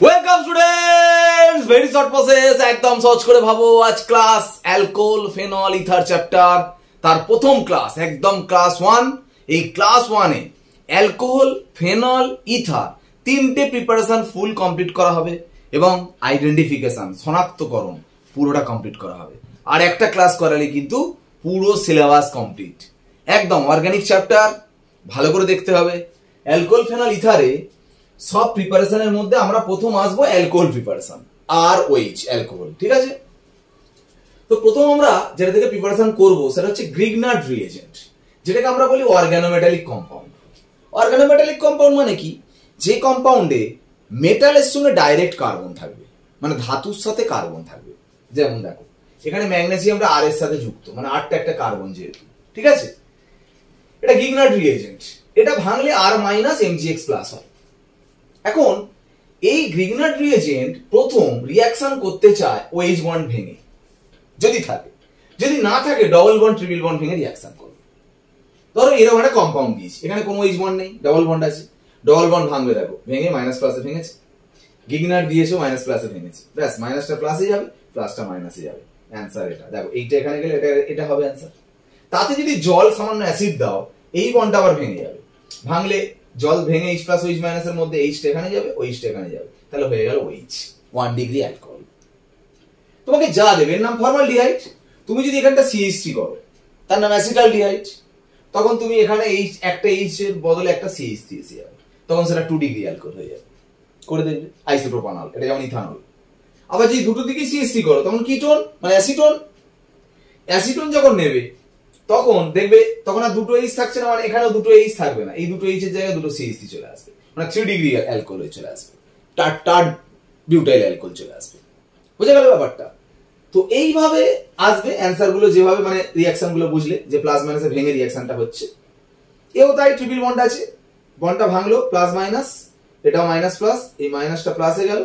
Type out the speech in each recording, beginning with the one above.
Welcome students, very short process, একদম সহজ করে ভাবো। আজ class alcohol phenol ether chapter, তার প্রথম ক্লাস, একদম ক্লাস 1। এই ক্লাস 1-এ অ্যালকোহল ফেনল ইথার তিনটে প্রিপারেশন ফুল কমপ্লিট করা হবে এবং আইডেন্টিফিকেশন শনাক্তকরণ পুরোটা কমপ্লিট করা হবে। আর একটা ক্লাস করালে কিন্তু পুরো সিলেবাস কমপ্লিট। একদম অর্গানিক চ্যাপ্টার, ভালো করে দেখতে হবে। অ্যালকোহল ফেনল ইথারে সব প্রিপারেশনের মধ্যে আমরা প্রথম আসবো অ্যালকোহল প্রিপারেশন, আর ওইচ অ্যালকোহল, ঠিক আছে? তো প্রথম আমরা যেটা থেকে প্রিপারেশন করব সেটা হচ্ছে গ্রিগনার্ড রিএজেন্ট, যেটাকে আমরা বলি অর্গানোমেটালিক কম্পাউন্ড। অর্গানোমেটালিক কম্পাউন্ড মানে কি? যে কম্পাউন্ডে মেটালের সঙ্গে ডাইরেক্ট কার্বন থাকবে, মানে ধাতুর সাথে কার্বন থাকবে। যেমন দেখো এখানে ম্যাগনেসিয়ামটা আর এর সাথে যুক্ত, মানে আরটা একটা কার্বন যেহেতু, ঠিক আছে? এটা গ্রিগনার্ড রিএজেন্ট। এটা ভাঙলে আর মাইনাস এমজিএক্স প্লাস হয়। এখন এই গ্রিগনার্ড রিএজেন্ট প্রথম রিঅ্যাকশন করতে চায় ওএইচ বন্ড ভেঙে, যদি থাকে। যদি না থাকে ডবল বন্ড ট্রিপল বন্ড ভেঙে রিঅ্যাকশন করবে। ধরো এরকম একটা কম্পাউন্ড দিয়েছি, এখানে কোনো ওএইচ বন্ড নেই, ডবল বন্ড আছে। ডবল বন্ড ভাঙবে, দেখো ভেঙে মাইনাস প্লাসে ভেঙেছে। গ্রিগনার্ড দিয়েছে মাইনাস প্লাসে ভেঙেছে, ব্যাস মাইনাসটা প্লাসে যাবে, প্লাসটা মাইনাসে যাবে। অ্যান্সার এটা। দেখো এইটা এখানে গেলে এটা হবে অ্যান্সার। তাতে যদি জল সামান্য অ্যাসিড দাও, এই বন্ডটা আবার ভেঙে যাবে। ভাঙলে জল ভেঙে এইচ প্লাস ওইচ মাইনাসের মধ্যে এইচটা এখানে যাবে, ওইচটা এখানে যাবে, তাহলে হয়ে গেল ওইচ 1 ডিগ্রি অ্যালকোহল। তোমাকে যা দেবে এর নাম ফর্মালডিহাইড। তুমি যদি এখানটা সিএইচ3 করো, তার নাম অ্যাসিটালডিহাইড। তখন তুমি এখানে এইচ, একটা এইচ এর বদলে একটা সিএইচ3 এসে যাবে, তখন সেটা 2 ডিগ্রি অ্যালকোহল হয়ে যাবে। করে দেখবে আইসোপ্রোপানল, এটা যেমন ইথানল। আবার যদি দুটো দিকে সিএইচ3 করো, তখন কিটোন মানে অ্যাসিটোন। অ্যাসিটোন যখন নেবে তখন দেখবে তখন আর দুটো এইচ থাকছে না, মানে এখানেও দুটো এইচ থাকবে না, এই দুটো এইচ এর জায়গায় দুটো সিএইচ3 চলে আসবে, মানে 3 ডিগ্রি অ্যালকোহল হয়ে চলে আসবে, টার্টার্ড বিউটাইল অ্যালকোহল চলে আসবে। বুঝে গেল ব্যাপারটা? তো এইভাবে আসবে অ্যান্সার গুলো, যেভাবে মানে রিঅ্যাকশন গুলো বুঝলে যে প্লাস মাইনাসে ভেঙে রিঅ্যাকশনটা হচ্ছে। এও তাই, ট্রিপল বন্ড আছে, বন্ডটা ভাঙলো প্লাস মাইনাস, এটাও মাইনাস প্লাস, এই মাইনাসটা প্লাসে গেল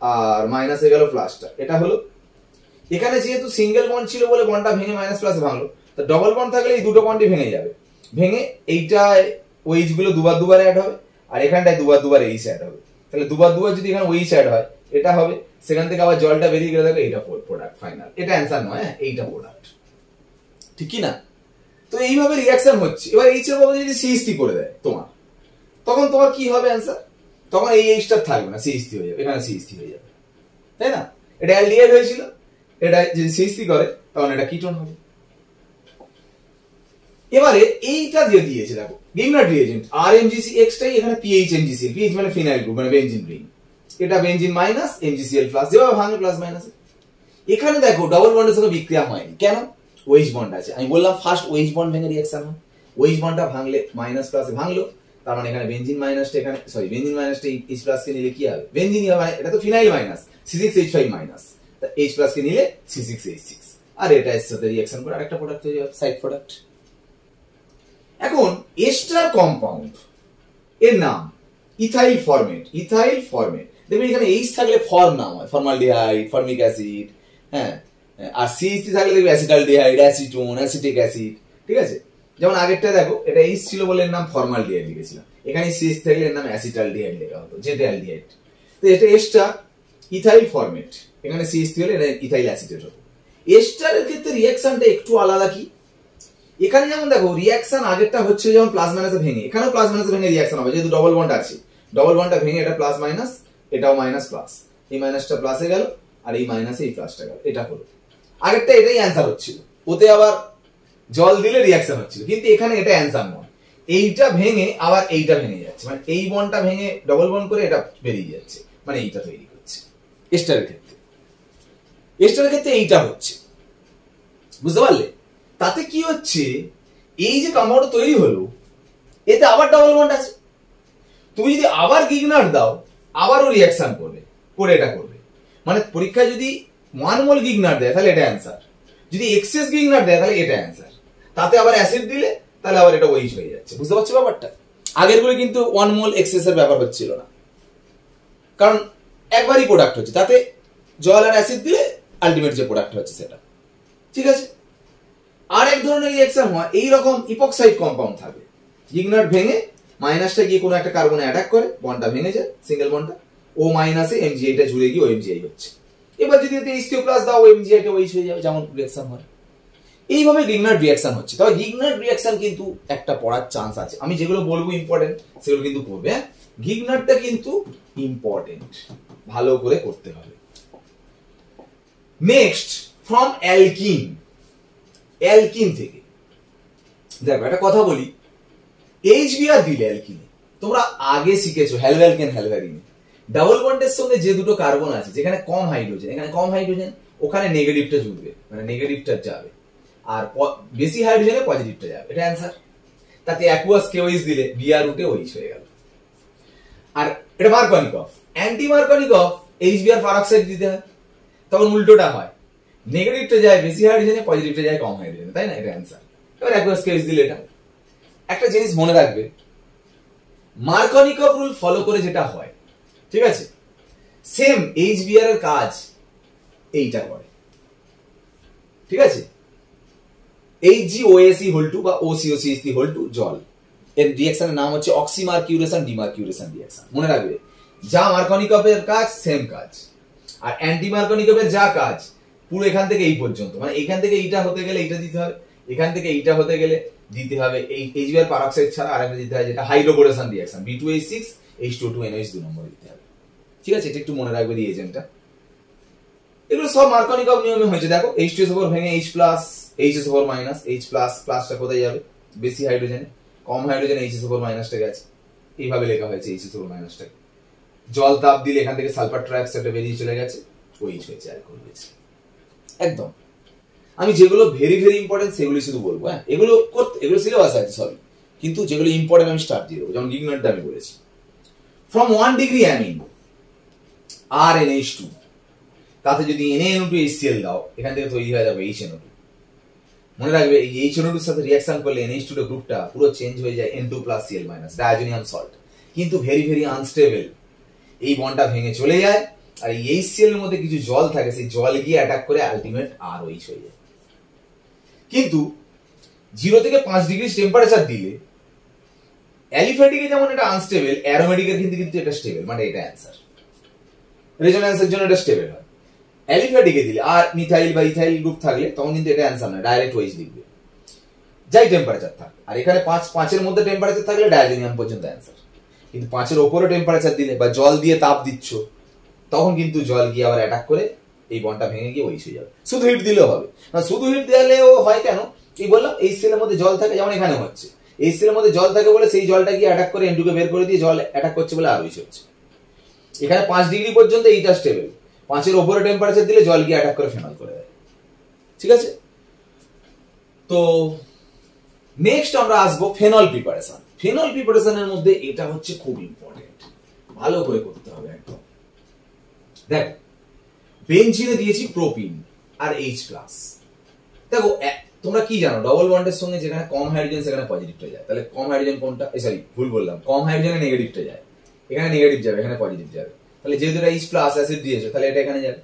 আর মাইনাসে গেল প্লাসটা, এটা হলো। এখানে যেহেতু সিঙ্গেল বন্ড ছিল বলে বন্ডটা ভেঙে মাইনাস প্লাসে ভাঙলো, তো ডবল বন্ড থাকলে এই দুটো বন্ডই ভেঙে যাবে। ভেঙে এইটায় ওইচ গুলো দুবার দুবার অ্যাড হবে, আর এখানটায় দুবার দুবার এইচ অ্যাড হবে। তাহলে দুবার দুবার যদি এখানে ওইচ অ্যাড হয়, এটা হবে, সেখান থেকে আবার জলটা বেরিয়ে গেলে দেখো এইটা প্রোডাক্ট ফাইনাল। এটা অ্যান্সার নয়, এইটা প্রোডাক্ট, ঠিক কি না? তো এইভাবে রিঅ্যাকশন হচ্ছে। এবার এইচ এর বদলে যদি সিএইচ3 করে দেয় তোমার, তখন তোমার কি হবে অ্যান্সার? তখন এই এইচটা থাকবে না, সিএইচ3 হয়ে যাবে, এখানে সিএইচ3 হয়ে যাবে, তাই না? এটা অ্যালডিহাইড হয়েছিল, এটা যদি সিএইচ3 করে তখন এটা কিটোন হবে। এবারে এইটা যে দিয়েছে দেখো গ্রিগনার্ড রিএজেন্ট RMgCx টাই এখানে PHMgCl, PH মানে ফিনাইল গ্রুপ, মানে বেনজিন রিং। এটা বেনজিন মাইনাস MgCl প্লাস, যেভাবে ভাঙে প্লাস মাইনাসে। এখানে দেখো ডবল বন্ডের সঙ্গে বিক্রিয়া হয়নি, কেন? ওএইচ বন্ড আছে। আমি বললাম ফার্স্ট ওএইচ বন্ড ভেঙে রিঅ্যাকশন হয়। ওএইচ বন্ডটা ভাঙলে মাইনাস প্লাসে ভাঙলো, তার মানে এখানে বেনজিন মাইনাসটা, এখানে সরি বেনজিন মাইনাসটা H প্লাস কে নিলে কি হবে? বেনজিনই হবে, মানে এটা তো ফিনাইল মাইনাস C6H5 মাইনাস, তা H প্লাস কে নিলে C6H6, আর এটা এর সাথে রিঅ্যাকশন করে আরেকটা প্রোডাক্ট হয়ে যাবে, সাইড প্রোডাক্ট। এখন এস্টার কম্পাউন্ড এর নাম ইথাইল ফরমেট। ইথাইল ফরমেট দেখবেন এখানে এইচ থাকলে ফর্ম নাম হয়, ফর্মালডিহাইড, ফর্মিক অ্যাসিড, হ্যাঁ। আর সিএইচ3 থাকলে দেখবে অ্যাসিটালডিহাইড, অ্যাসিটোন, অ্যাসিটিক অ্যাসিড, ঠিক আছে? যেমন আগেরটা দেখো এটা এইচ ছিল বলে এর নাম ফর্মালডিহাইড লিখেছিলাম, এখানে সিএইচ থাকলে এর নাম অ্যাসিটালডিহাইড লেখা হতো, যেটা অ্যালডিহাইড। তো এটা এস্টার ইথাইল ফরমেট, এখানে সিএইচ3 হলে এটা ইথাইল অ্যাসিটেট হতো। এস্টারের ক্ষেত্রে রিঅ্যাকশনটা একটু আলাদা। কি? এখানে যেমন দেখো রিঅ্যাকশন আগেরটা হচ্ছে যেমন প্লাস মাইনাসে ভেঙে, এখানেও প্লাস মাইনাসে ভেঙে রিঅ্যাকশন হবে, যেহেতু ডবল বন্ড আছে। ডবল বন্ডটা ভেঙে এটা প্লাস মাইনাস, এটাও মাইনাস প্লাস, এই মাইনাসটা প্লাসে গেল আর এই মাইনাসে এই প্লাসটা গেল, এটা হলো। আগেরটা এটাই অ্যান্সার হচ্ছিল, ওতে আবার জল দিলে রিঅ্যাকশন হচ্ছিল, কিন্তু এখানে এটা অ্যান্সার নয়। এইটা ভেঙে আবার এইটা ভেঙে যাচ্ছে, মানে এই বন্ডটা ভেঙে ডবল বন্ড করে এটা বেরিয়ে যাচ্ছে, মানে এইটা তৈরি করছে এস্টারের ক্ষেত্রে। এস্টারের ক্ষেত্রে এইটা হচ্ছে, বুঝতে পারলে? তাতে কি হচ্ছে, এই যে কম্পাউন্ড তৈরি হলো এতে আবার ডবল বন্ড আছে। তুমি যদি আবার গ্রিগনার্ড দাও, আবারও রিঅ্যাকশন করবে, করে এটা করবে। মানে পরীক্ষায় যদি 1 মোল গ্রিগনার্ড দেয় তাহলে এটা অ্যান্সার, যদি এক্সেস গ্রিগনার্ড দেয় তাহলে এটা অ্যান্সার। তাতে আবার অ্যাসিড দিলে তাহলে আবার এটা ওইচ হয়ে যাচ্ছে। বুঝতে পারছো ব্যাপারটা? আগের গুলো কিন্তু 1 মোল এক্সেস এর ব্যাপার হচ্ছিল না, কারণ একবারই প্রোডাক্ট হচ্ছে, তাতে জল আর অ্যাসিড দিলে আলটিমেট যে প্রোডাক্ট হচ্ছে সেটা, ঠিক আছে? আর এক ধরনের রিঅ্যাকশন হয় এইরকম, ইপক্সাইড কম্পাউন্ড থাকবে, গ্রিগনার্ড ভেঙে মাইনাসটা গিয়ে কোনো একটা কার্বনে অ্যাটাক করে, বন্ডটা ভেঙে যায়, সিঙ্গেল বন্ডটা, ও মাইনাসে এমজিআইটা জুড়ে গিয়ে ও এমজিআই হচ্ছে। এবার যদি এতে H3O প্লাস দাও এমজিআইটা ওইচ হয়ে যাবে, যেমন রিঅ্যাকশন হয়। এইভাবে গিগনার্ড রিঅ্যাকশন হচ্ছে। তবে গিগনার্ড রিঅ্যাকশন কিন্তু একটা পড়ার চান্স আছে, আমি যেগুলো বলবো ইম্পর্টেন্ট সেগুলো কিন্তু পড়বে। হ্যাঁ, গিগনার্ডটা কিন্তু ইম্পর্টেন্ট, ভালো করে করতে হবে। Next from alkyne. অ্যালকিন থেকে দেখো একটা কথা বলি, এইচবিআর দিলে অ্যালকিনে তোমরা আগে শিখেছো হ্যালোঅ্যালকেন হ্যালোঅ্যারিনে ডাবল বন্ডের সঙ্গে যে দুটো কার্বন আছে, যেখানে কম হাইড্রোজেন, এখানে কম হাইড্রোজেন, ওখানে নেগেটিভটা জুড়বে, মানে নেগেটিভটা যাবে, আর বেশি হাইড্রোজেনে পজিটিভটা যাবে। এটা অ্যান্সার। তাতে অ্যাকুয়াস কেওইস দিলে বিআর রুটে ওইচ হয়ে গেল। আর এটা মার্কনিকফ, অ্যান্টি মার্কনিকফ এইচবিআর পারঅক্সাইড দিতে হয়, তখন উল্টোটা হয়, নেগেটিভটা যায় বেশি হাইড্রোজেনে, পজিটিভটা যায় কম হাইড্রোজেনে, তাই না? এটা অ্যান্সার। এবার অ্যাকুয়াস কেওইস দিলে এটা। একটা জিনিস মনে রাখবে, মার্কনিকফ রুল ফলো করে যেটা হয়, ঠিক আছে, সেম এইচবিআর এর কাজ এইটা করে, ঠিক আছে। HgOAC2 বা OCOCH3 জল, এর রিঅ্যাকশনের নাম হচ্ছে অক্সিমার্কিউরেশন ডিমার্কিউরেশন রিঅ্যাকশন। মনে রাখবে, যা মার্কনিকফের কাজ সেম কাজ, আর অ্যান্টি মার্কনিকফের যা কাজ পুরো এখান থেকে এই পর্যন্ত, মানে এখান থেকে এইটা হতে গেলে এইটা দিতে হবে, এখান থেকে এইটা হতে গেলে দিতে হবে এই এইচবিআর পারঅক্সাইড ছাড়া আরেকটা দিতে হয়, যেটা হাইড্রোবোরেশন রিঅ্যাকশন, B2H6 H2O2NH 2 নম্বরে দিতে হবে, ঠিক আছে। এটা একটু মনে রাখবে রিএজেন্টটা। এগুলো সব মার্কনিকফ নিয়মে হয়েছে। দেখো H2SO4 ভেঙে H plus, HSO4 minus, H plus প্লাসটা কোথায় যাবে? বেশি হাইড্রোজেনে, কম হাইড্রোজেনে HSO4 মাইনাসটা গেছে, এইভাবে লেখা হয়েছে HSO4 মাইনাসটাকে। জল তাপ দিলে এখান থেকে সালফার ট্রাইঅক্সাইডটা বেরিয়ে চলে গেছে, ওইচ হয়েছে, অ্যালকোহল হয়েছে। একদম। আমি যেগুলো ভেরি ভেরি ইম্পর্টেন্ট সেগুলো শুধু বলবো। হ্যাঁ, এগুলো করতে, এগুলো সিলেবাস আছে সবই, কিন্তু যেগুলো ইম্পর্টেন্ট আমি স্টার্ট দিয়ে দেবো। যেমন গিগনার্ডটা আমি বলেছি, ফ্রম 1 ডিগ্রি অ্যামিন RNH2, তাতে যদি NaNO2HCl দাও, এখান থেকে তৈরি হয়ে যাবে HNO2। মনে রাখবে, এই HNO2 এর সাথে রিঅ্যাকশন করলে NH2 এর গ্রুপটা পুরো চেঞ্জ হয়ে যায় N2 + Cl- ডায়াজোনিয়াম সল্ট, কিন্তু ভেরি ভেরি আনস্টেবল। এই বন্ডটা ভেঙে চলে যায়, আর এই HCl এর মধ্যে কিছু জল থাকে, সেই জল গিয়ে অ্যাটাক করে আলটিমেট ROH হয়ে যায়। কিন্তু 0 থেকে 5 ডিগ্রি টেম্পারেচার দিলে অ্যালিফ্যাটিকে যেমন এটা আনস্টেবল, অ্যারোমেটিকের কিন্তু এটা স্টেবল, মানে এটা অ্যান্সার। রেজোন্যান্সের জন্য এটা স্টেবল হয়। অ্যালিফ্যাটিকে দিলে আর মিথাইল বা ইথাইল গ্রুপ থাকলে তখন কিন্তু এটা অ্যান্সার না, ডাইরেক্ট ওইচ লিখবে, যাই টেম্পারেচার থাক। আর এখানে 5 এর মধ্যে টেম্পারেচার থাকলে ডায়াজোনিয়াম পর্যন্ত অ্যান্সার। কিন্তু 5 এর উপরে টেম্পারেচার দিলে বা জল দিয়ে তাপ দিচ্ছ, তখন কিন্তু জল গিয়ে আবার অ্যাটাক করে এই বন্ডটা ভেঙে গিয়ে ওইচ হয়ে যাবে। শুধু হিট দিলেও হবে, শুধু হিট দিলেও হয় কেন, এই বললাম HCl এর মধ্যে জল থাকে, যেমন এখানে হচ্ছে HCl এর মধ্যে জল থাকে বলে সেই জলটা গিয়ে অ্যাটাক করে N2 কে বের করে দিয়ে জল অ্যাটাক করছে বলে ROH হচ্ছে। এখানে 5 ডিগ্রি পর্যন্ত এইটা স্টেবল, 5 এর উপরে টেম্পারেচার দিলে জল গিয়ে অ্যাটাক করে ফেনল করে দেয়, ঠিক আছে। তো নেক্সট আমরা আসবো ফেনল প্রিপারেশন। ফেনল প্রিপারেশনের মধ্যে এটা হচ্ছে খুব ইম্পর্টেন্ট, ভালো করে করতে হবে একদম। দেখো, বেঞ্জিনে দিয়েছি প্রোপিন আর H প্লাস। দেখো তোমরা কি জানো, ডবল বন্ডের সঙ্গে যেখানে কম হাইড্রোজেন সেখানে পজিটিভটা যায়, তাহলে কম হাইড্রোজেন কোনটা, সরি ভুল বললাম, কম হাইড্রোজেনে নেগেটিভটা যায়, এখানে নেগেটিভ যাবে, এখানে পজিটিভ যাবে। তাহলে যেহেতু এটা H প্লাস অ্যাসিড দিয়েছে, তাহলে এটা এখানে যাবে।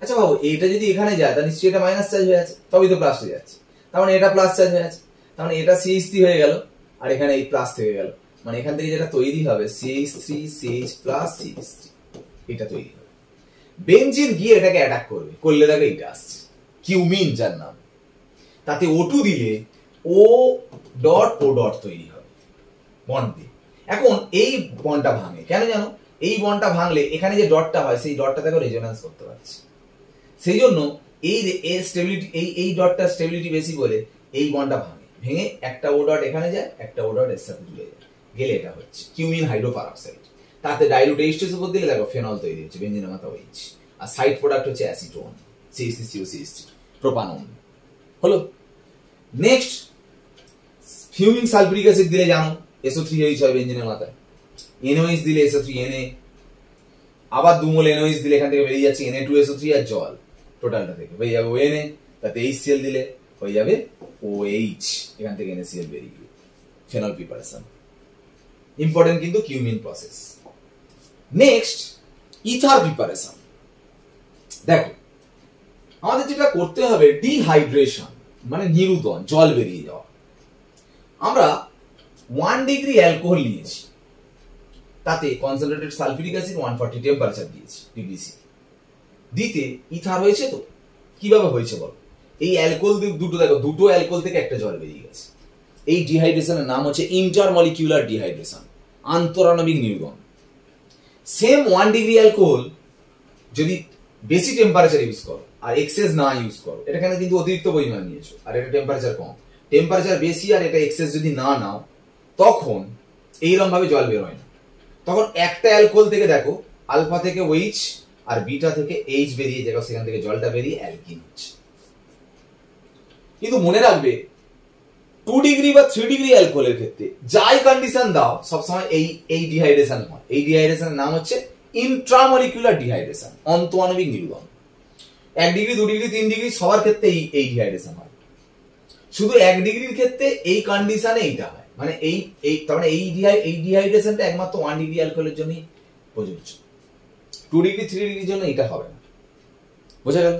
আচ্ছা ভাবো, এইটা যদি এখানে যায় তাহলে নিশ্চয়ই এটা মাইনাস চার্জ হয়ে আছে, তবেই তো প্লাসটা যাচ্ছে, তার মানে এটা প্লাস চার্জ হয়ে আছে, তার মানে এটা CH3 হয়ে গেল, আর এখানে এই প্লাস থেকে গেল, মানে এখান থেকে যেটা তৈরি হবে CH3 CH প্লাস CH3, এটা তৈরি হবে। বেঞ্জিন গিয়ে এটাকে অ্যাটাক করবে, করলে দেখো এটা আসছে কিউমিন, যার নাম, তাতে O2 দিলে O ডট তৈরি হবে বন্ড দিয়ে। এখন এই বন্ডটা ভাঙে কেন জানো, এই বন্ডটা ভাঙলে এখানে যে ডটটা হয় সেই ডটটা দেখো রেজোন্যান্স করতে পারছে, সেই জন্য এই স্টেবিলিটি, এই ডটটা স্টেবিলিটি বেশি বলে এই বন্ডটা ভাঙে, ভেঙে একটা O ডট এখানে যায়, একটা O ডট এর সাথে জুড়ে যায়, গেলে এটা হচ্ছে কিউমিন হাইড্রোপারঅক্সাইড। তাতে ডাইলুট H2SO4 দিলে দেখো ফেনল তৈরি হচ্ছে, বেঞ্জিনের মাথা OH, আর সাইড প্রোডাক্ট হচ্ছে অ্যাসিটোন CH3COCH3 প্রোপানন হলো। নেক্সট ফিউমিং সালফিউরিক অ্যাসিড দিলে জানো SO3H হয় বেঞ্জিনের মাথায়, NOH দিলে SO3Na, আবার 2 মোল NOH দিলে এখান থেকে বেরিয়ে যাচ্ছে Na2SO3 আর জল, টোটালটা থেকে হয়ে যাবে ONA, তাতে HCl দিলে হয়ে যাবে OH, এখান থেকে NaCl বেরিয়ে গেল। ফেনল প্রিপারেশন ইম্পর্টেন্ট কিন্তু cumin process. Next ether preparation. দেখো আমাদের যেটা করতে হবে ডিহাইড্রেশন, মানে নিরুদন, জল বেরিয়ে যাওয়া। আমরা 1 ডিগ্রি অ্যালকোহল নিয়েছি, তাতে কনসেন্ট্রেটেড সালফিউরিক অ্যাসিড 140 টেম্পারেচার দিয়েছি ডিগ্রি সি, দিতে ইথার হয়েছে। তো কিভাবে হয়েছে বল, এই অ্যালকোহল দুটো দেখো, দুটো অ্যালকোহল থেকে একটা জল বেরিয়ে গেছে। এই ডিহাইড্রেশনের নাম হচ্ছে ইন্টারমলিকিউলার ডিহাইড্রেশন, আন্তরাণবিক নির্গমন। সেম 1 ডিগ্রি অ্যালকোহল যদি বেশি টেম্পারেচার ইউজ করো আর এক্সেস না ইউজ করো, এটা কেন কিন্তু অতিরিক্ত পরিমাণ নিয়েছো আর এটা টেম্পারেচার কম, টেম্পারেচার বেশি আর এটা এক্সেস যদি না নাও, তখন এইরকম ভাবে জল বের হয় না। তখন একটা অ্যালকোহল থেকে দেখো আলফা থেকে ওইচ আর বিটা থেকে এইচ বেরিয়ে যাবে, সেখান থেকে জলটা বেরিয়ে অ্যালকিন হচ্ছে। কিন্তু মনে রাখবে 2 ডিগ্রি বা 3 ডিগ্রি অ্যালকোহলের ক্ষেত্রে যাই কন্ডিশন দাও সবসময় এই ডিহাইড্রেশন হয়। এই ডিহাইড্রেশনের নাম হচ্ছে ইন্ট্রামলিকুলার ডিহাইড্রেশন, অন্তঃআণবিক নির্গমন। 1 ডিগ্রি 2 ডিগ্রি 3 ডিগ্রি সবার ক্ষেত্রে এই ডিহাইড্রেশন হয়। শুধু 1 ডিগ্রির ক্ষেত্রে এই কন্ডিশনে এইটা হয়, মানে তার মানে এই ডিহাইড্রেশনটা একমাত্র 1 ডিগ্রি অ্যালকোহলের জন্যই প্রযোজ্য। 2 ডিগ্রি 3 ডিগ্রির জন্য এটা হবে না। বোঝা গেল?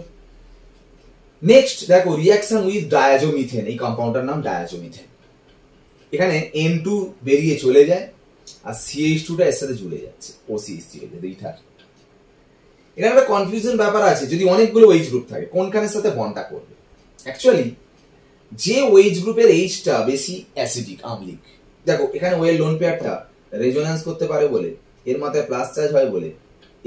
নেক্সট দেখো রিঅ্যাকশন উইথ ডায়াজোমিথেন, এই কম্পাউন্ডটার নাম ডায়াজোমিথেন। এখানে N2 বেরিয়ে চলে যায় আর CH2টা এর সাথে জুড়ে যাচ্ছে, OCH3 হয়ে যাবে ইথার। এখানে একটা কনফিউশন ব্যাপার আছে, যদি অনেকগুলো ওয়েজ গ্রুপ থাকে কোনখানের সাথে বন্ডটা করবে। অ্যাকচুয়ালি যে ওয়েজ গ্রুপের এইচটা বেশি অ্যাসিডিক, আম্লিক, দেখো এখানে ওয়েল লোন পেয়ারটা রেজোন্যান্স করতে পারে বলে, এর মাথায় প্লাস চার্জ হয় বলে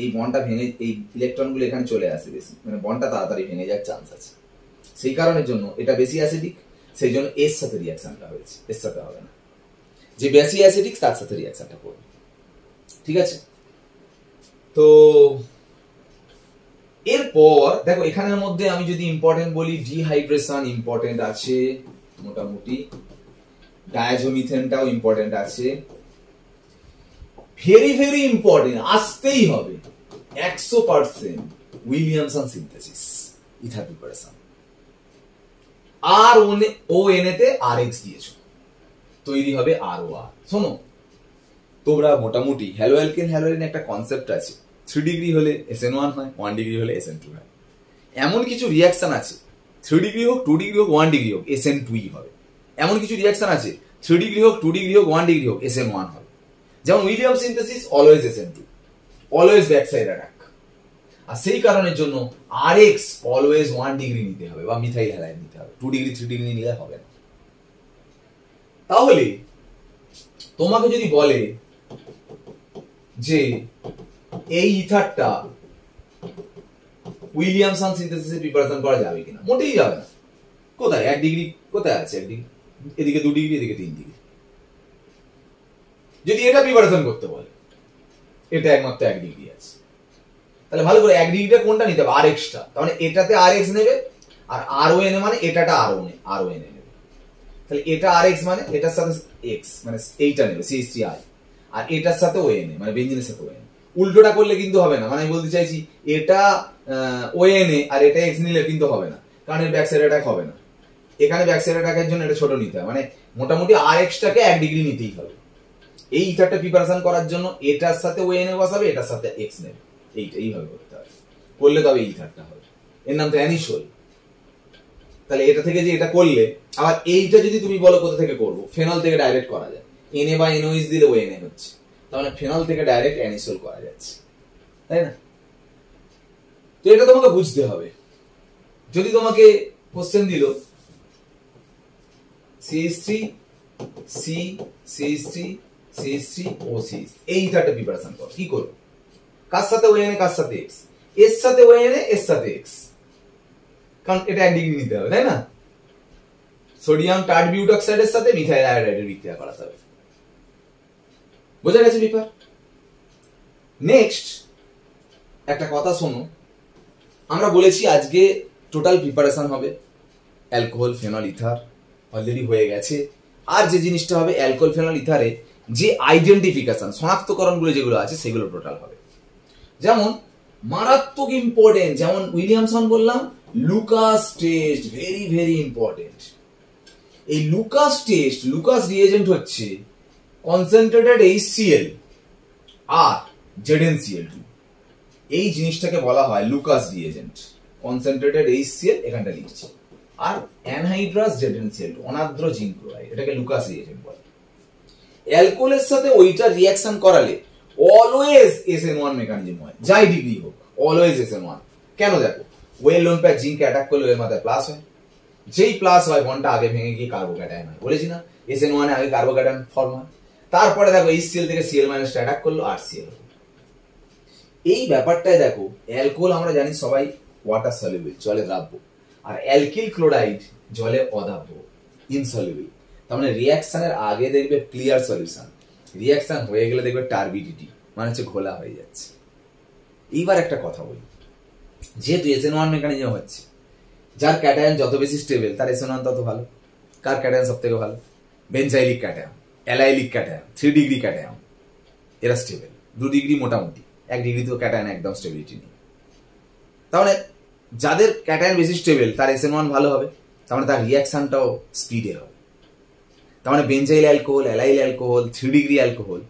এই বন্ডটা ভেঙে, এই ইলেকট্রনগুলো এখানে চলে আসে বেশি, মানে বন্ডটা তাড়াতাড়ি ভেঙে যাওয়ার চান্স আছে। সেই কারণের জন্য এটা বেশি অ্যাসিডিক, সেই জন্য এর সাথে রিঅ্যাকশনটা হয়েছে, এর সাথে হবে না। যে বেশি অ্যাসিডিক তার সাথে রিঅ্যাকশনটা করবে। ঠিক আছে? তো এরপর দেখো এখানের মধ্যে আমি যদি ইম্পর্টেন্ট বলি, ডিহাইড্রেশন ইম্পর্টেন্ট আছে মোটামুটি, ডায়াজোমিথেনটাও ইম্পর্টেন্ট আছে, ভেরি ভেরি ইম্পর্টেন্ট আসতেই হবে 100% উইলিয়ামসন সিনথেসিস, ইথার প্রিপারেশন। আর ON তে RX দিয়েছো, তৈরি হবে ROR। শোনো তোমরা মোটামুটি হ্যালো অ্যালকেন হ্যালোরিন একটা কনসেপ্ট আছে, 3 ডিগ্রি হলে SN1 হয়, 1 ডিগ্রি হলে SN2 হয়। এমন কিছু রিঅ্যাকশন আছে 3 ডিগ্রি হোক 2 ডিগ্রি হোক 1 ডিগ্রি হোক SN2 হবে। এমন কিছু রিঅ্যাকশন আছে 3 ডিগ্রি হোক 2 ডিগ্রি হোক 1 ডিগ্রি হোক SN1 হবে। যেমন William synthesis always SN2, always back side attack. আর সেই কারণের জন্য RX অলওয়েজ 1 ডিগ্রি নিতে হবে বা মিথাইল হ্যালাইড নিতে হবে, 2 ডিগ্রি 3 ডিগ্রি নিলে হবে না। তাহলে তোমাকে যদি বলে যে এই ইথারটা উইলিয়ামসন সিনথেসিসে প্রিপারেশন করা যাবে কিনা, মোটেই যাবে না। কোথায় 1 ডিগ্রি, কোথায় আছে 1 ডিগ্রি, এদিকে 2 ডিগ্রি এদিকে 3 ডিগ্রি। যদি এটা প্রিপারেশন করতে বলে, এটা একমাত্র 1 ডিগ্রি আছে, তাহলে ভালো করে 1 ডিগ্রিটা কোনটা নিতে হবে, RX টা। তার মানে এটাতে RX নেবে আর RON মানে এটাটা RON নেবে। তাহলে এটা RX মানে এটার সাথে X মানে এইটা নেবে CH3I, আর এটার সাথে ON মানে বেঞ্জিনের সাথে ON। উল্টোটা করলে কিন্তু হবে না, মানে আমি বলতে চাইছি এটা ON আর এটা X নিলে কিন্তু হবে না, কারণ এর ব্যাক সাইড অ্যাটাক হবে না। এখানে ব্যাক সাইড অ্যাটাকের জন্য এটা ছোট নিতে হবে, মানে মোটামুটি RX টাকে 1 ডিগ্রি নিতেই হবে। এই ইথারটা প্রিপারেশন করার জন্য এটার সাথে ON বসাবে, এটার সাথে X নেবে, এইভাবে করতে হবে, করলে তবে এই ইথারটা হবে। এর নাম তো অ্যানিসোল। তাহলে এটা থেকে যে এটা করলে, আবার এইটা যদি তুমি বলো কোথা থেকে করবো, ফেনল থেকে ডাইরেক্ট করা যায়, Na বা NOH দিলে ONA হচ্ছে, তাহলে ফেনল থেকে ডাইরেক্ট অ্যানিসোল করা যাচ্ছে, তাই না? তো এটা তোমাকে বুঝতে হবে। যদি তোমাকে কোশ্চেন দিল CH3 C CH3 CH3 OCH, এই ইথারটা প্রিপারেশন করো, কি করো, কার সাথে ONA কার সাথে X, এর সাথে ONA এর সাথে X, কারণ এটা 1 ডিগ্রি নিতে হবে, তাই না? সোডিয়াম টার্ট বিউটক্সাইডের সাথে মিথাইল আয়োডাইডের বিক্রিয়া করাতে হবে। বোঝা গেছে ব্যাপার? নেক্সট একটা কথা শোনো, আমরা বলেছি আজকে টোটাল প্রিপারেশন হবে অ্যালকোহল ফেনল ইথার, অলরেডি হয়ে গেছে। আর যে জিনিসটা হবে অ্যালকোহল ফেনল ইথারে যে আইডেন্টিফিকেশন, শনাক্তকরণগুলো যেগুলো আছে সেগুলো টোটাল হবে। যেমন মারাত্মক ইম্পর্টেন্ট, যেমন উইলিয়ামসন বললাম, Lucas test very very important. এই লুকাস টেস্ট, লুকাস রিএজেন্ট হচ্ছে কনসেন্ট্রেটেড HCl আর ZnCl2, এই জিনিসটাকে বলা হয় লুকাস রিএজেন্ট। কনসেন্ট্রেটেড HCl এখানটা লিখছি, আর অ্যানহাইড্রাস ZnCl2 অনার্দ্র জিঙ্ক ক্লোরাইড, এটাকে লুকাস রিএজেন্ট বলে। অ্যালকোহলের সাথে ওইটা রিঅ্যাকশন করালে অলওয়েজ SN1 মেকানিজম হয়, যাই ডিগ্রি হোক অলওয়েজ SN1। কেন দেখো, well lone pair zinc attack করলে ওর মাথায় প্লাস হয়, যেই প্লাস হয় বন্ডটা আগে ভেঙে গিয়ে কার্বোক্যাটায়ন হয়, বলেছি না SN1 এ আগে কার্বোক্যাটায়ন ফর্ম হয়, তারপরে দেখো HCl থেকে Cl- অ্যাটাক করলো আর Cl। এই ব্যাপারটাই দেখো, অ্যালকোহল আমরা জানি সবাই ওয়াটার সলিউবল, জলে দ্রাব্য, আর অ্যালকিল ক্লোরাইড জলে অদাব্য, ইনসলিউবল। তার মানে রিঅ্যাকশনের আগে দেখবে ক্লিয়ার সলিউশন, রিঅ্যাকশন হয়ে গেলে দেখবে টার্বিডিটি, মানে হচ্ছে ঘোলা হয়ে যাচ্ছে। এইবার একটা কথা বলি, যেহেতু SN1 মেকানিজম হচ্ছে, যার ক্যাটায়ন যত বেশি স্টেবল তার SN1 তত ভালো। কার ক্যাটায়ন সব থেকে ভালো? Benzylic cation, allylic cation, 3 degree cation, এরা স্টেবল। 2 ডিগ্রি মোটামুটি, 1 ডিগ্রি তো ক্যাটায়ন একদম স্টেবিলিটি নেই। তাহলে যাদের ক্যাটায়ন বেশি স্টেবল তার SN1 ভালো হবে, তার মানে তার রিঅ্যাকশনটাও স্পিডে হবে। তার মানে benzyl alcohol, allyl alcohol, 3 degree alcohol,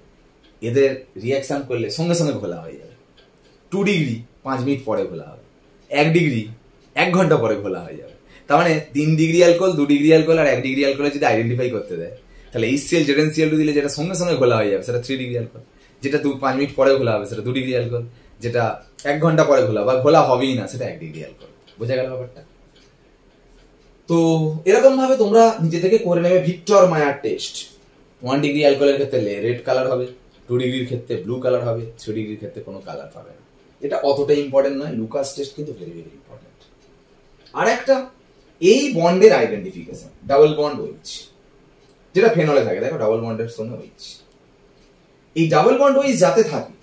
এদের রিঅ্যাকশন করলে সঙ্গে সঙ্গে ঘোলা হয়ে যাবে। 2 ডিগ্রি 5 মিনিট পরে ঘোলা হবে, 1 ডিগ্রি 1 ঘন্টা পরে ঘোলা হয়ে যাবে। তার মানে 3 ডিগ্রি অ্যালকোহল, 2 ডিগ্রি অ্যালকোহল আর 1 ডিগ্রি অ্যালকোহল যদি আইডেন্টিফাই করতে দেয়, তাহলে HCl ZnCl2 দিলে যেটা সঙ্গে সঙ্গে ঘোলা হয়ে যাবে সেটা 3 ডিগ্রি অ্যালকোহল, যেটা 5 মিনিট পরে ঘোলা হবে সেটা 2 ডিগ্রি অ্যালকোহল, যেটা 1 ঘন্টা পরে ঘোলা বা ঘোলা হবেই না সেটা 1 ডিগ্রি অ্যালকোহল। বোঝা গেল ব্যাপারটা? তো এরকম ভাবে তোমরা নিজে থেকে করে নেবে ভিক্টর মায়ার টেস্ট। 1 ডিগ্রি অ্যালকোহলের ক্ষেত্রে রেড কালার হবে, 2 ডিগ্রির ক্ষেত্রে ব্লু কালার হবে, 3 ডিগ্রির ক্ষেত্রে কোনো কালার পাবে না। এটা অতটা ইম্পর্টেন্ট নয়, লুকাস টেস্ট কিন্তু ভেরি ভেরি ইম্পর্টেন্ট। আর একটা, এই বন্ডের আইডেন্টিফিকেশন, ডাবল বন্ড ওইচ, যেটা ফেনলে থাকে, দেখো ডাবল বন্ডের সঙ্গে ওইচ। এই ডাবল বন্ড ওইচ যাতে থাকে,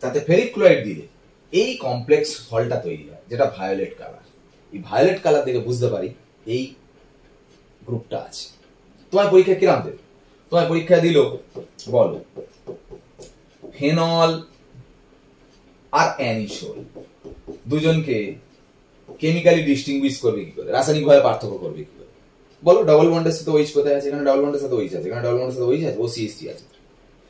তাতে ফেরিক ক্লোরাইড দিলে এই কমপ্লেক্স সল্টটা তৈরি হয়, যেটা ভায়োলেট কালার। এই ভায়োলেট কালার দেখে বুঝতে পারি এই গ্রুপটা আছে। তোমার পরীক্ষা কিরাম দেবে? তোমার পরীক্ষা দিল, বলো ফেনল আর অ্যানিসোল দুজনকে কেমিক্যালি ডিস্টিংগুইশ করবে কি করে, রাসায়নিকভাবে পার্থক্য করবে কি করে? বলো, ডাবল বন্ডের সাথে ওইচ কোথায় আছে? এখানে ডাবল বন্ডের সাথে ওইচ আছে, এখানে ডাবল বন্ডের সাথে ওইচ আছে, ও CH3 আছে।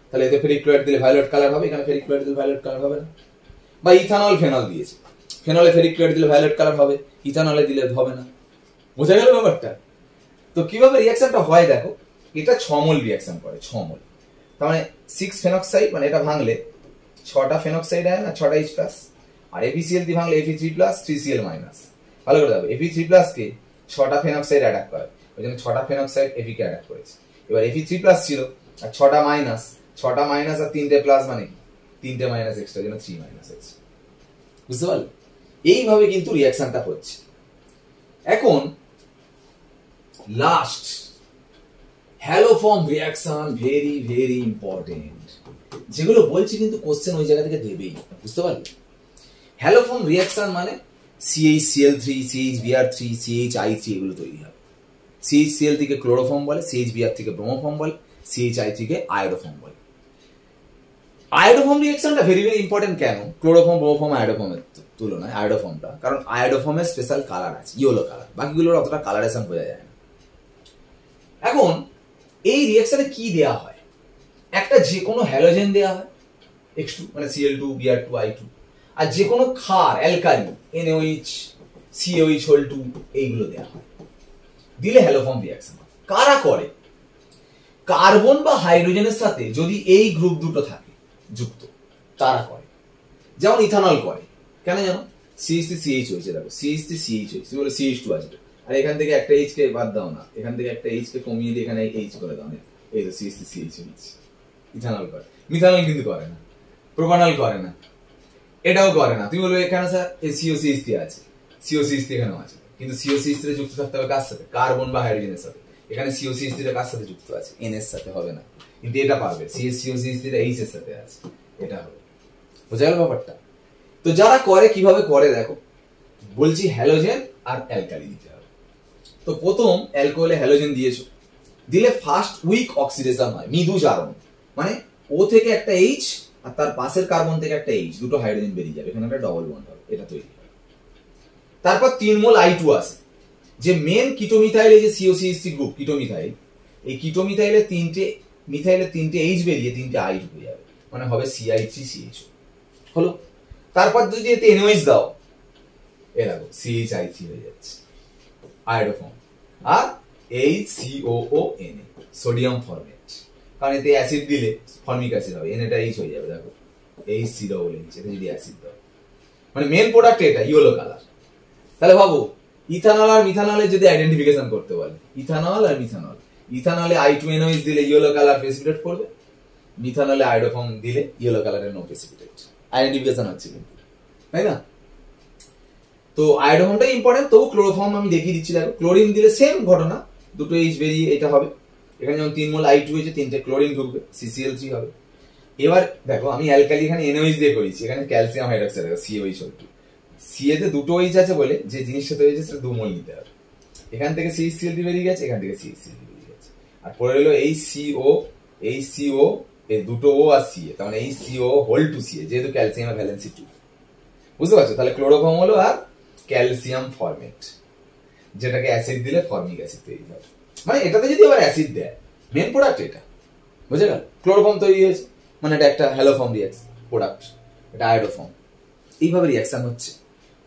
তাহলে এতে ফেরিক ক্লোরাইড দিলে ভায়োলেট কালার হবে, এখানে ফেরিক ক্লোরাইড দিলে ভায়োলেট কালার হবে না। বা ইথানল ফেনল দিয়েছে, ফেনলে ফেরিক ক্লোরাইড দিলে ভায়োলেট কালার হবে, ইথানলে দিলে হবে না। বোঝা গেল ব্যাপারটা? তো কিভাবে রিঅ্যাকশনটা হয় দেখো, এটা 6 মোল রিঅ্যাকশন করে, 6 মোল। তার মানে 6 ফেনক্সাইড, মানে এটা ভাঙলে 6টা ফেনক্সাইড হয় না, 6টা H+, আর FeCl দিয়ে ভাঙলে Fe3+, 3Cl-। ভালো করে দেখো, Fe3+ কে 6টা ফেনক্সাইড অ্যাটাক করে, ওই জন্য 6টা ফেনক্সাইড Fe কে অ্যাটাক করেছে। এবার Fe3+ ছিল আর 6টা মাইনাস, 6টা মাইনাস আর 3টে প্লাস, মানে কি 3টে মাইনাস এক্সট্রা, জন্য 3 মাইনাস এক্স। বুঝতে পারলে? এইভাবে কিন্তু রিঅ্যাকশনটা হচ্ছে। এখন last, haloform reaction, very very important. যেগুলো বলছি কিন্তু কোশ্চেন ওই জায়গা থেকে দেবেই, বুঝতে পারলে? হ্যালোফর্ম রিঅ্যাকশন মানে CHCl3, CHBr3, CHI3 এগুলো তৈরি হবে। CHCl থেকে ক্লোরোফর্ম বলে, CHBr থেকে ব্রোমোফর্ম বলে, CHI থেকে আয়োডোফর্ম বলে। আয়োডোফর্ম রিঅ্যাকশনটা ভেরি ভেরি ইম্পর্টেন্ট কেন ক্লোরোফর্ম, ব্রোমোফর্ম, আয়োডোফর্মের তুলনায়? আয়োডোফর্মটা কারণ আয়োডোফর্মের স্পেশাল কালার আছে, ইয়েলো কালার, বাকিগুলোর অতটা কালারেশন বোঝা যায় না। এখন এই রিঅ্যাকশনে কি দেয়া হয়? একটা যে কোনো হ্যালোজেন দেয়া হয়, X2 মানে Cl2, Br2, I2, আর যে কোনো ক্ষার অ্যালকালি NaOH, COH2 এইগুলো দেয়া হয়, দিলে হ্যালোফর্ম রিঅ্যাকশন। কারা করে? কার্বন বা হাইড্রোজেনের সাথে যদি এই গ্রুপ দুটো থাকে যুক্ত, তারা করে। যেমন ইথানল করে, কেন জানো? CH3CH হয়েছে, দেখো CH3CH হয়েছে, বলে CH2 আসবে, আর এখান থেকে একটা H কে বাদ দাও না, এখান থেকে একটা H কে কমিয়ে দিয়ে এখানে H করে দাও না, এই তো CH3CH হয়েছে। ইথানল করে, মিথানল কিন্তু করে না, প্রোপানল করে না, এটাও করে না। তুমি বলবে এখানে স্যার COCH3 আছে, COCH3 এখানেও আছে, কিন্তু COCH3 যুক্ত থাকতে হবে কার সাথে? কার্বন বা হাইড্রোজেনের সাথে। এখানে COCH3 কার সাথে যুক্ত আছে? N এর সাথে, হবে না। কিন্তু এটা পারবে, COCH3 H এর সাথে আছে, এটা হবে। বোঝা গেল ব্যাপারটা? তো যারা করে কিভাবে করে দেখো, বলছি হ্যালোজেন আর অ্যালকালি দিতে হবে। তো প্রথম অ্যালকোহলে হ্যালোজেন দিয়েছো, দিলে ফার্স্ট উইক অক্সিডেশন হয়, মৃদু জারণ, মানে ও থেকে একটা H আর তার পাশের কার্বন থেকে একটা H, দুটো হাইড্রোজেন বেরিয়ে যাবে, এখানে একটা ডবল বন্ড হবে, এটা তৈরি হয়। তারপর 3 মোল I2 আসে, যে মেন কিটোমিথাইল, এই যে COCH3 গ্রুপ কিটোমিথাইল, এই কিটোমিথাইলে 3টে মিথাইলে 3টে H বেরিয়ে 3টে I ঢুকে যাবে, মানে হবে CI3CH হলো। তারপর যদি এতে NOH দাও, এ দেখো CHI3 হয়ে যাচ্ছে, আয়োডোফর্ম, আর HCOONA সোডিয়াম ফরমেট, কারণ এতে অ্যাসিড দিলে ফর্মিক অ্যাসিড হবে, এনএটা H হয়ে যাবে, দেখো HC এটা যদি অ্যাসিড দাও, মানে মেন প্রোডাক্ট এটা ইয়েলো কালার। তাহলে ভাবো ইথানল আর মিথানলের যদি আইডেন্টিফিকেশন করতে বলে, ইথানল আর মিথানল, ইথানলে I2NOH দিলে ইয়েলো কালার প্রেসিপিটেট করবে, মিথানলে আয়োডোফর্ম দিলে ইয়েলো কালারের নো প্রেসিপিটেট। আইডেন্টিফিকেশন হচ্ছে কিন্তু, তাই না? তো আয়োডোফর্মটা ইম্পর্টেন্ট, তবু ক্লোরোফর্ম আমি দেখিয়ে দিচ্ছি। দেখো ক্লোরিন দিলে সেম ঘটনা, দুটো H বেরিয়ে এটা হবে। এখানে যেমন 3 মোল I2 হয়েছে, 3টে ক্লোরিন ঢুকবে, CCl3 হবে। এবার দেখো আমি অ্যালকালি এখানে NOH দিয়ে করেছি, এখানে ক্যালসিয়াম হাইড্রক্সাইড COH2। CA তে দুটো OH আছে বলে যে জিনিসটা তৈরি হয়েছে সেটা 2 মোল নিতে হবে। এখান থেকে CHCl3 বেরিয়ে গেছে, এখান থেকে CHCl3 বেরিয়ে গেছে, আর পরে হলো HCO এই দুটো O আর CA, তার মানে HCO(2CA) যেহেতু ক্যালসিয়ামের ভ্যালেন্সি 2। বুঝতে পারছো? তাহলে ক্লোরোফর্ম হলো আর ক্যালসিয়াম ফরমেট, যেটাকে অ্যাসিড দিলে ফর্মিক অ্যাসিড তৈরি হয়। মানে এটাতে যদি আবার অ্যাসিড দেয়, মেন প্রোডাক্ট এটা, বুঝে গেল? ক্লোরোফর্ম তৈরি হয়েছে মানে এটা একটা হ্যালোফর্ম রিঅ্যাকশন প্রোডাক্ট, এটা আয়োডোফর্ম। এইভাবে রিঅ্যাকশন হচ্ছে।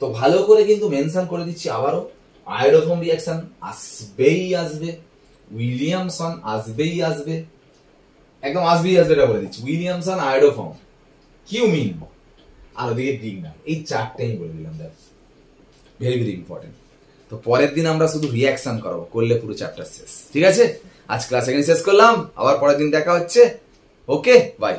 তো ভালো করে কিন্তু মেনশন করে দিচ্ছি আবারও, আয়োডোফর্ম রিঅ্যাকশন আসবেই আসবে, উইলিয়ামসন আসবেই আসবে, একদম আসবেই আসবে, এটা বলে দিচ্ছি। উইলিয়ামসন, আয়োডোফর্ম, কিউমিন আর ওদিকে গ্রিগনার, এই চারটেই বলে দিলাম। দেখ ভেরি ভেরি ইম্পর্টেন্ট। তো পরের দিন আমরা শুধু রিঅ্যাকশন করবো, করলে পুরো চ্যাপ্টার শেষ। ঠিক আছে, আজ ক্লাস এখানে শেষ করলাম, আবার পরের দিন দেখা হচ্ছে। ওকে, বাই।